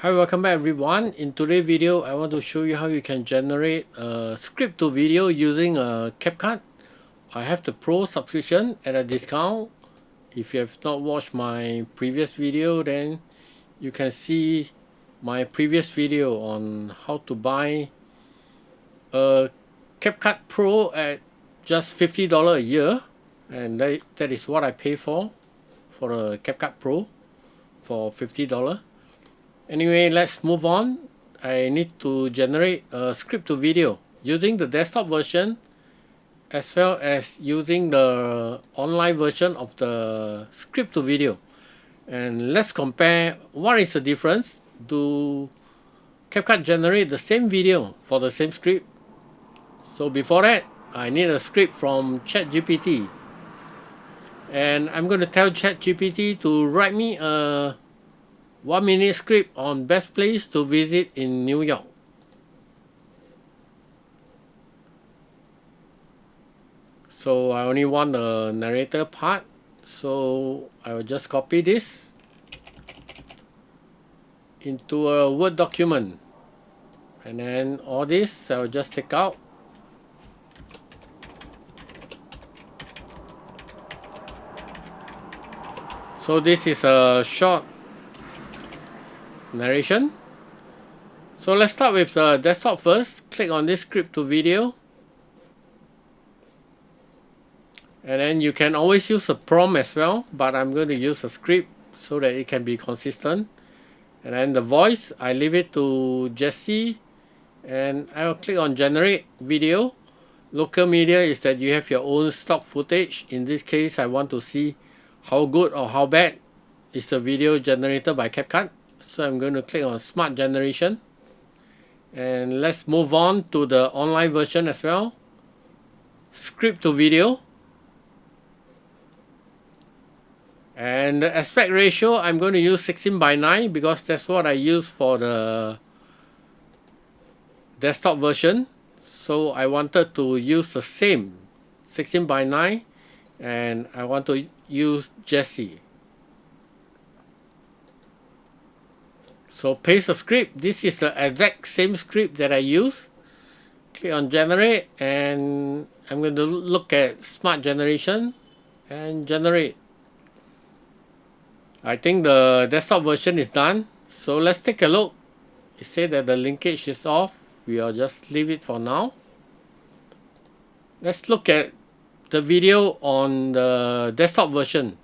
Hi, welcome back everyone. In today's video, I want to show you how you can generate a script to video using a CapCut. I have the Pro subscription at a discount. If you have not watched my previous video, then you can see my previous video on how to buy a CapCut Pro at just $50 a year, and that is what I pay for a CapCut Pro for $50. Anyway, let's move on. I need to generate a script to video using the desktop version as well as using the online version of the script to video. And let's compare what is the difference. Do CapCut generate the same video for the same script? So before that, I need a script from ChatGPT. And I'm going to tell ChatGPT to write me a 1-minute script on best place to visit in New York. So I only want the narrator part, so I will just copy this into a Word document, and then all this I will just take out. So this is a short narration. So let's start with the desktop first. Click on this script to video, and then you can always use a prompt as well, but I'm going to use a script so that it can be consistent. And then the voice, I leave it to Jesse, and I will click on generate video. Local media is that you have your own stock footage. In this case, I want to see how good or how bad is the video generated by CapCut. So I'm going to click on Smart Generation, and let's move on to the online version as well. Script to video, and the aspect ratio I'm going to use 16:9 because that's what I use for the desktop version. So I wanted to use the same 16:9, and I want to use Jesse. So paste the script. This is the exact same script that I use. Click on generate, and I'm going to look at smart generation and generate. I think the desktop version is done. So let's take a look. It says that the linkage is off. We'll just leave it for now. Let's look at the video on the desktop version.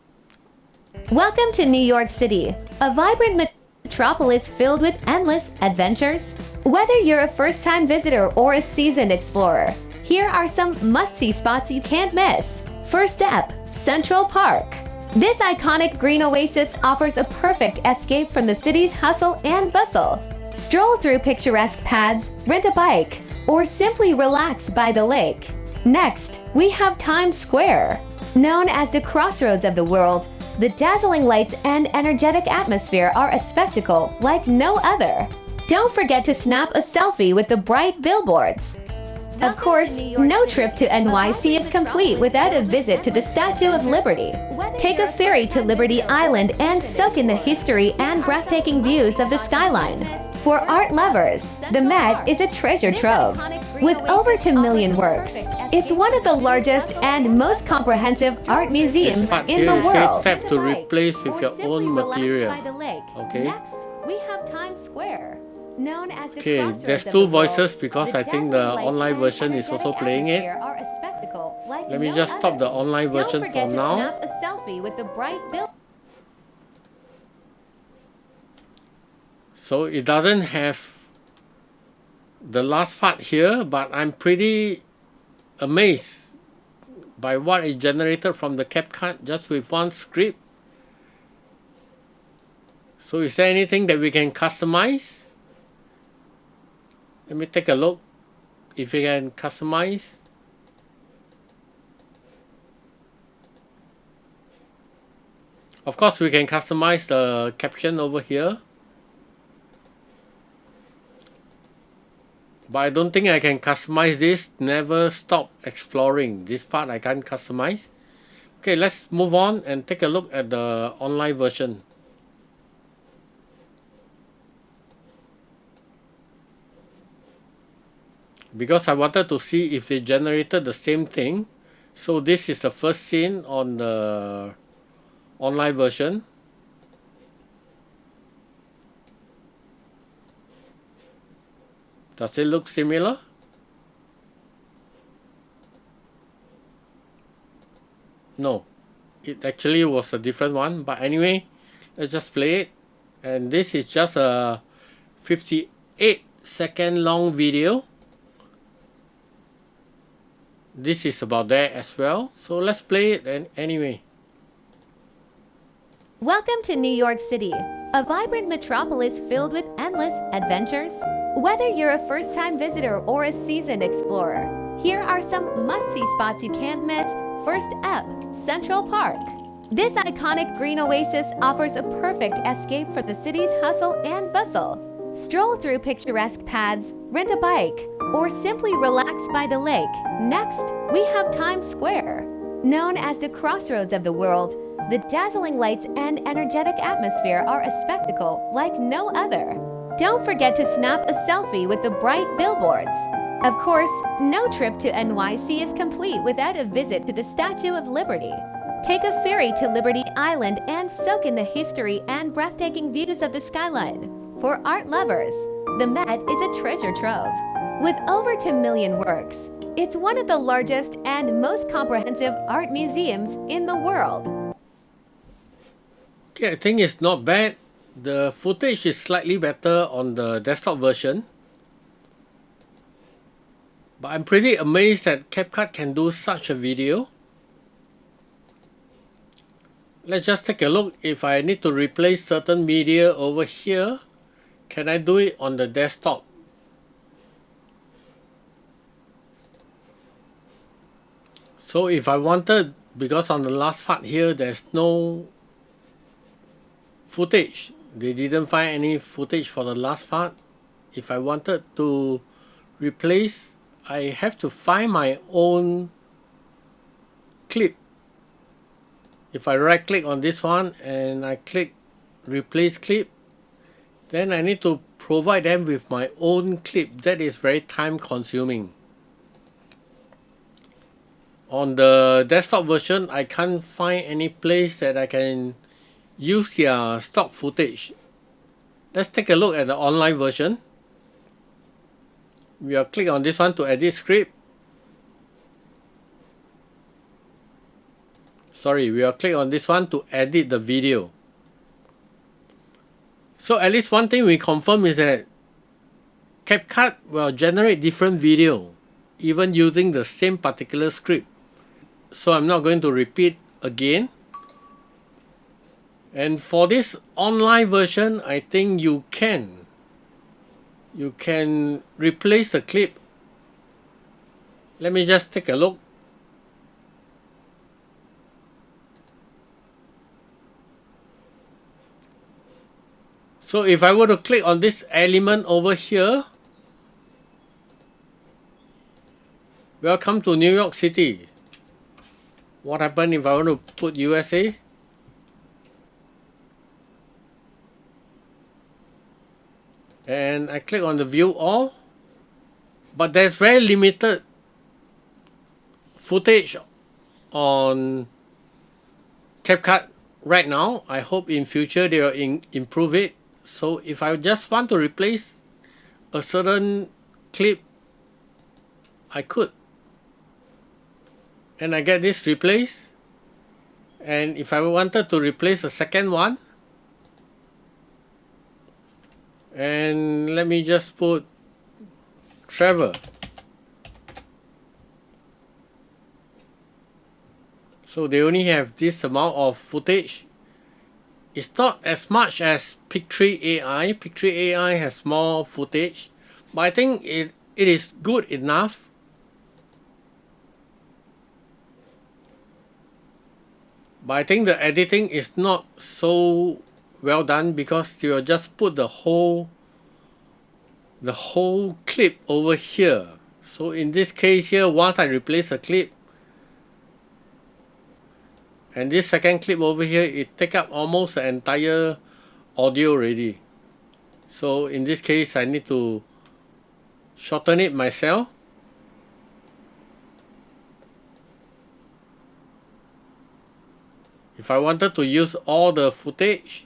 Welcome to New York City, a vibrant metropolis filled with endless adventures. Whether you're a first-time visitor or a seasoned explorer, here are some must-see spots you can't miss. First step, Central Park. This iconic green oasis offers a perfect escape from the city's hustle and bustle. Stroll through picturesque paths, rent a bike, or simply relax by the lake. Next, we have Times Square. Known as the crossroads of the world, the dazzling lights and energetic atmosphere are a spectacle like no other. Don't forget to snap a selfie with the bright billboards. Of course, no trip to NYC is complete without a visit to the Statue of Liberty. Take a ferry to Liberty Island and soak in the history and breathtaking views of the skyline. For art lovers, the Met is a treasure trove. With over 2 million works, it's one of the largest and most comprehensive art museums in the world. Tap to replace with your own material. Okay. Next, we have Times Square. Known as the Okay, there's two voices because I think the online version is also playing it. Let me just stop the online version for now. Snap a selfie with the bright bill. So it doesn't have the last part here, but I'm pretty amazed by what it generated from the CapCut just with one script. So is there anything that we can customize? Let me take a look if we can customize. Of course, we can customize the caption over here, but I don't think I can customize this. Never stop exploring. This part I can't customize. Okay, let's move on and take a look at the online version. because I wanted to see if they generated the same thing. So this is the first scene on the online version. Does it look similar? No, it actually was a different one, but anyway, let's just play it. And this is just a 58-second long video. This is about that as well, so let's play it. And anyway, Welcome to New York City, a vibrant metropolis filled with endless adventures. Whether you're a first-time visitor or a seasoned explorer, here are some must-see spots you can't miss. First up, Central Park. This iconic green oasis offers a perfect escape from the city's hustle and bustle. Stroll through picturesque paths, rent a bike, or simply relax by the lake. Next, we have Times Square. Known as the crossroads of the world, the dazzling lights and energetic atmosphere are a spectacle like no other. Don't forget to snap a selfie with the bright billboards. Of course, no trip to NYC is complete without a visit to the Statue of Liberty. Take a ferry to Liberty Island and soak in the history and breathtaking views of the skyline. For art lovers, the Met is a treasure trove. With over 2 million works, it's one of the largest and most comprehensive art museums in the world. okay, I think it's not bad. The footage is slightly better on the desktop version. But I'm pretty amazed that CapCut can do such a video. Let's just take a look. If I need to replace certain media over here, can I do it on the desktop? So if I wanted, because on the last part here there's no footage, they didn't find any footage for the last part. If I wanted to replace, I have to find my own clip. If I right click on this one and I click replace clip, then I need to provide them with my own clip. That is very time consuming. On the desktop version, I can't find any place that I can use their stock footage. Let's take a look at the online version. We'll click on this one to edit script. Sorry, we'll click on this one to edit the video. So at least one thing we confirm is that CapCut will generate different video even using the same particular script. So I'm not going to repeat again. And for this online version, I think you can replace the clip. Let me just take a look. So if I were to click on this element over here, welcome to New York City. What happens if I want to put USA? And I click on the view all, but there's very limited footage on CapCut right now. I hope in future they will improve it. So if I just want to replace a certain clip, I could. And I get this replaced. And if I wanted to replace the second one, and let me just put Trevor. So they only have this amount of footage. It's not as much as Pic3 AI. Pic3 AI has more footage, but I think it is good enough. But I think the editing is not so well done because you will just put the whole clip over here. So in this case here, once I replace a clip, and this second clip over here, it take up almost the entire audio already. So in this case, I need to shorten it myself. If I wanted to use all the footage,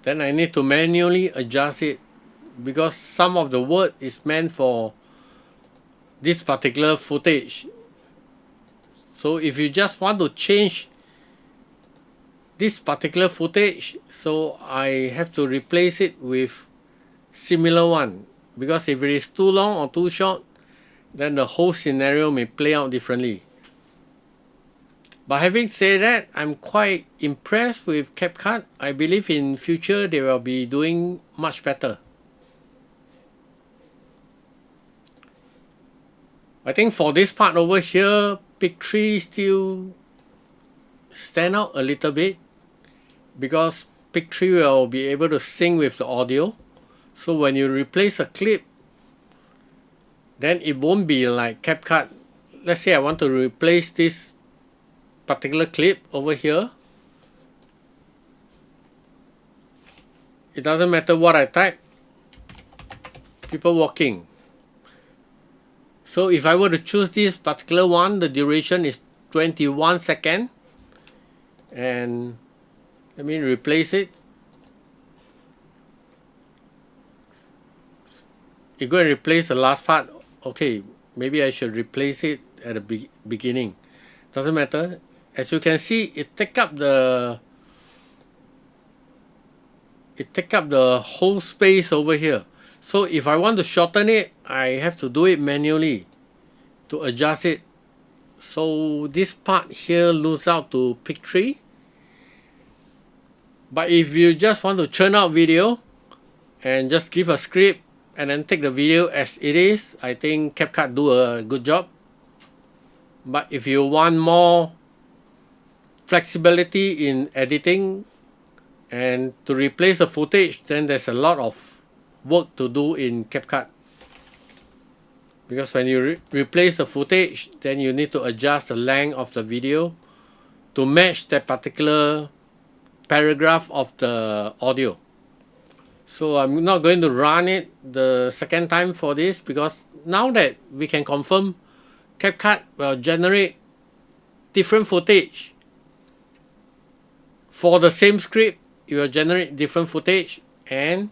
then I need to manually adjust it, because some of the word is meant for this particular footage. So if you just want to change this particular footage, so I have to replace it with similar one, because if it is too long or too short, then the whole scenario may play out differently. But having said that, I'm quite impressed with CapCut. I believe in future they will be doing much better. I think for this part over here, pick 3 still stand out a little bit, because pick 3 will be able to sync with the audio. So when you replace a clip, then it won't be like CapCut. Let's say I want to replace this particular clip over here. It doesn't matter what I type. People walking. So if I were to choose this particular one, the duration is 21 seconds. And let me replace it. You go and replace the last part. Okay, maybe I should replace it at the beginning. Doesn't matter. As you can see, it take up the whole space over here. So if I want to shorten it, I have to do it manually to adjust it. So this part here lose out to pick 3. But if you just want to churn out video and just give a script and then take the video as it is, I think CapCut do a good job. But if you want more flexibility in editing and to replace the footage, then there's a lot of work to do in CapCut. Because when you replace the footage, then you need to adjust the length of the video to match that particular paragraph of the audio. So I'm not going to run it the second time for this, because now that we can confirm CapCut will generate different footage. For the same script, it will generate different footage, and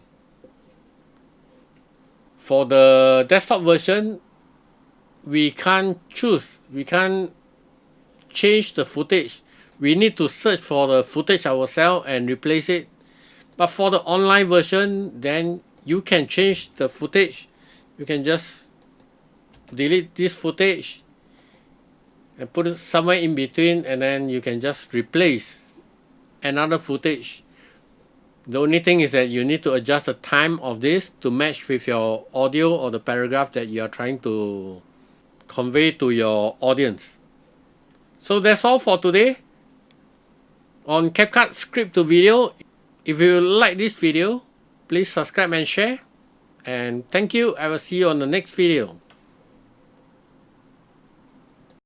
for the desktop version, we can't choose, we can't change the footage. We need to search for the footage ourselves and replace it. But for the online version, then you can change the footage. You can just delete this footage and put it somewhere in between, and then you can just replace another footage. The only thing is that you need to adjust the time of this to match with your audio or the paragraph that you are trying to convey to your audience. So that's all for today on CapCut Script to Video. If you like this video, please subscribe and share. And thank you. I will see you on the next video.